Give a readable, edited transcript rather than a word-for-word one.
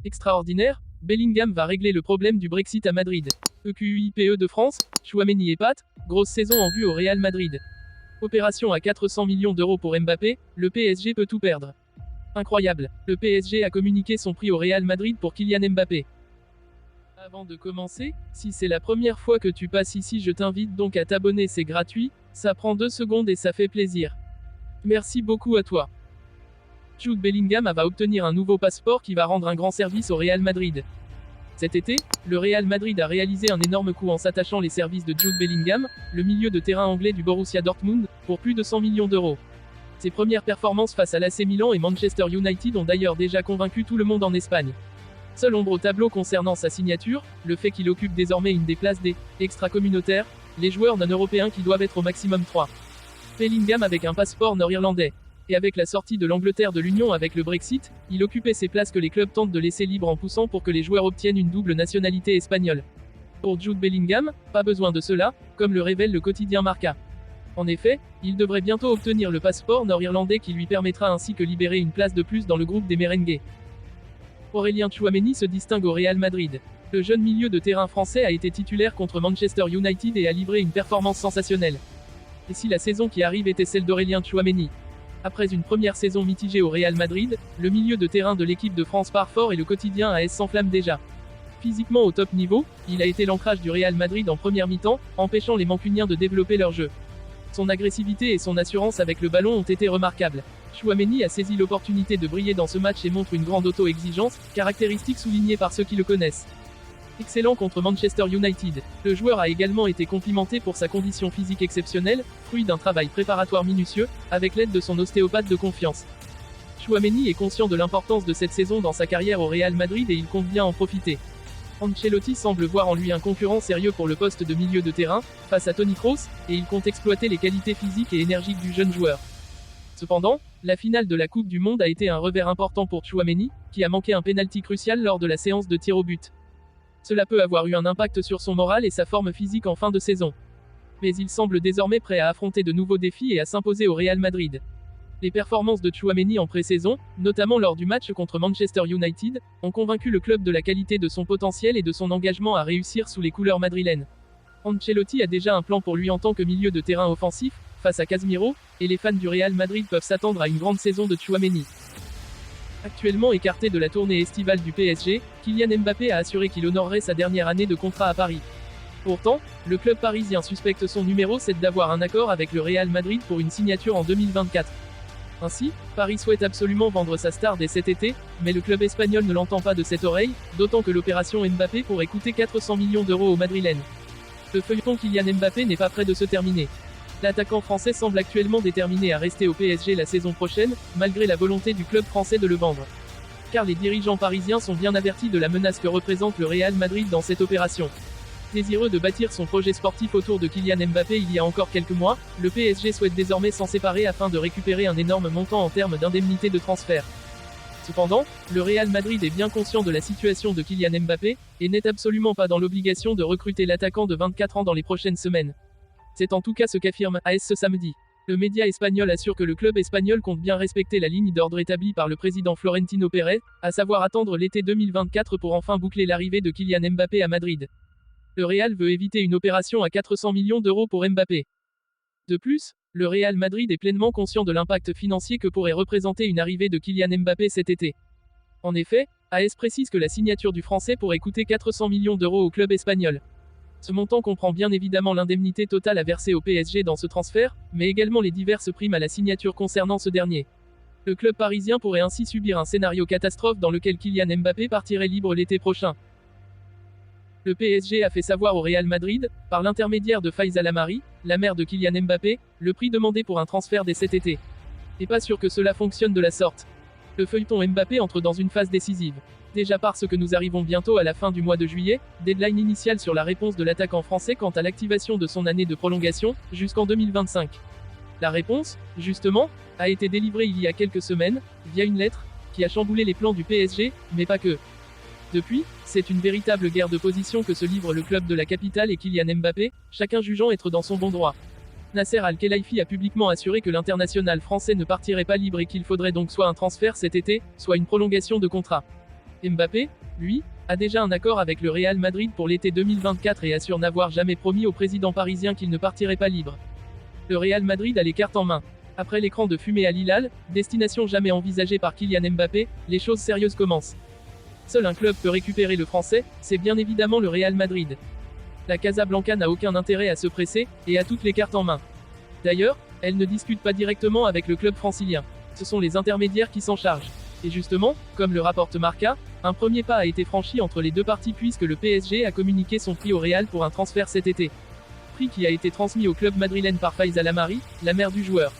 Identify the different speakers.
Speaker 1: Extraordinaire, Bellingham va régler le problème du Brexit à Madrid. EQUIPE de France, Tchouaméni et Pat, grosse saison en vue au Real Madrid. Opération à 400 millions d'euros pour Mbappé, le PSG peut tout perdre. Incroyable, le PSG a communiqué son prix au Real Madrid pour Kylian Mbappé. Avant de commencer, si c'est la première fois que tu passes ici, je t'invite donc à t'abonner, c'est gratuit, ça prend 2 secondes et ça fait plaisir. Merci beaucoup à toi. Jude Bellingham va obtenir un nouveau passeport qui va rendre un grand service au Real Madrid. Cet été, le Real Madrid a réalisé un énorme coup en s'attachant les services de Jude Bellingham, le milieu de terrain anglais du Borussia Dortmund, pour plus de 100 millions d'euros. Ses premières performances face à l'AC Milan et Manchester United ont d'ailleurs déjà convaincu tout le monde en Espagne. Seule ombre au tableau concernant sa signature, le fait qu'il occupe désormais une des places des extra-communautaires, les joueurs non-européens qui doivent être au maximum 3. Bellingham avec un passeport nord-irlandais. Et avec la sortie de l'Angleterre de l'Union avec le Brexit, il occupait ces places que les clubs tentent de laisser libres en poussant pour que les joueurs obtiennent une double nationalité espagnole. Pour Jude Bellingham, pas besoin de cela, comme le révèle le quotidien Marca. En effet, il devrait bientôt obtenir le passeport nord-irlandais qui lui permettra ainsi que libérer une place de plus dans le groupe des merengues. Aurélien Tchouaméni se distingue au Real Madrid. Le jeune milieu de terrain français a été titulaire contre Manchester United et a livré une performance sensationnelle. Et si la saison qui arrive était celle d'Aurélien Tchouaméni? Après une première saison mitigée au Real Madrid, le milieu de terrain de l'équipe de France part fort et le quotidien AS s'enflamme déjà. Physiquement au top niveau, il a été l'ancrage du Real Madrid en première mi-temps, empêchant les Mancuniens de développer leur jeu. Son agressivité et son assurance avec le ballon ont été remarquables. Tchouaméni a saisi l'opportunité de briller dans ce match et montre une grande auto-exigence, caractéristique soulignée par ceux qui le connaissent. Excellent contre Manchester United. Le joueur a également été complimenté pour sa condition physique exceptionnelle, fruit d'un travail préparatoire minutieux, avec l'aide de son ostéopathe de confiance. Tchouaméni est conscient de l'importance de cette saison dans sa carrière au Real Madrid et il compte bien en profiter. Ancelotti semble voir en lui un concurrent sérieux pour le poste de milieu de terrain, face à Toni Kroos, et il compte exploiter les qualités physiques et énergiques du jeune joueur. Cependant, la finale de la Coupe du Monde a été un revers important pour Tchouaméni, qui a manqué un pénalty crucial lors de la séance de tir au but. Cela peut avoir eu un impact sur son moral et sa forme physique en fin de saison. Mais il semble désormais prêt à affronter de nouveaux défis et à s'imposer au Real Madrid. Les performances de Tchouaméni en pré-saison, notamment lors du match contre Manchester United, ont convaincu le club de la qualité de son potentiel et de son engagement à réussir sous les couleurs madrilènes. Ancelotti a déjà un plan pour lui en tant que milieu de terrain offensif, face à Casemiro, et les fans du Real Madrid peuvent s'attendre à une grande saison de Tchouaméni. Actuellement écarté de la tournée estivale du PSG, Kylian Mbappé a assuré qu'il honorerait sa dernière année de contrat à Paris. Pourtant, le club parisien suspecte son numéro 7 d'avoir un accord avec le Real Madrid pour une signature en 2024. Ainsi, Paris souhaite absolument vendre sa star dès cet été, mais le club espagnol ne l'entend pas de cette oreille, d'autant que l'opération Mbappé pourrait coûter 400 millions d'euros aux Madrilènes. Le feuilleton Kylian Mbappé n'est pas près de se terminer. L'attaquant français semble actuellement déterminé à rester au PSG la saison prochaine, malgré la volonté du club français de le vendre. Car les dirigeants parisiens sont bien avertis de la menace que représente le Real Madrid dans cette opération. Désireux de bâtir son projet sportif autour de Kylian Mbappé il y a encore quelques mois, le PSG souhaite désormais s'en séparer afin de récupérer un énorme montant en termes d'indemnité de transfert. Cependant, le Real Madrid est bien conscient de la situation de Kylian Mbappé, et n'est absolument pas dans l'obligation de recruter l'attaquant de 24 ans dans les prochaines semaines. C'est en tout cas ce qu'affirme AS ce samedi. Le média espagnol assure que le club espagnol compte bien respecter la ligne d'ordre établie par le président Florentino Pérez, à savoir attendre l'été 2024 pour enfin boucler l'arrivée de Kylian Mbappé à Madrid. Le Real veut éviter une opération à 400 millions d'euros pour Mbappé. De plus, le Real Madrid est pleinement conscient de l'impact financier que pourrait représenter une arrivée de Kylian Mbappé cet été. En effet, AS précise que la signature du Français pourrait coûter 400 millions d'euros au club espagnol. Ce montant comprend bien évidemment l'indemnité totale à verser au PSG dans ce transfert, mais également les diverses primes à la signature concernant ce dernier. Le club parisien pourrait ainsi subir un scénario catastrophe dans lequel Kylian Mbappé partirait libre l'été prochain. Le PSG a fait savoir au Real Madrid, par l'intermédiaire de Faiza Lamari, la mère de Kylian Mbappé, le prix demandé pour un transfert dès cet été. Et pas sûr que cela fonctionne de la sorte. Le feuilleton Mbappé entre dans une phase décisive. Déjà parce que nous arrivons bientôt à la fin du mois de juillet, deadline initiale sur la réponse de l'attaquant français quant à l'activation de son année de prolongation, jusqu'en 2025. La réponse, justement, a été délivrée il y a quelques semaines, via une lettre, qui a chamboulé les plans du PSG, mais pas que. Depuis, c'est une véritable guerre de position que se livre le club de la capitale et Kylian Mbappé, chacun jugeant être dans son bon droit. Nasser Al-Khelaifi a publiquement assuré que l'international français ne partirait pas libre et qu'il faudrait donc soit un transfert cet été, soit une prolongation de contrat. Mbappé, lui, a déjà un accord avec le Real Madrid pour l'été 2024 et assure n'avoir jamais promis au président parisien qu'il ne partirait pas libre. Le Real Madrid a les cartes en main. Après l'écran de fumée à Lille, destination jamais envisagée par Kylian Mbappé, les choses sérieuses commencent. Seul un club peut récupérer le français, c'est bien évidemment le Real Madrid. La Casablanca n'a aucun intérêt à se presser, et a toutes les cartes en main. D'ailleurs, elle ne discute pas directement avec le club francilien. Ce sont les intermédiaires qui s'en chargent. Et justement, comme le rapporte Marca, un premier pas a été franchi entre les deux parties puisque le PSG a communiqué son prix au Real pour un transfert cet été. Prix qui a été transmis au club madrilène par Faiz Al Amari, la mère du joueur.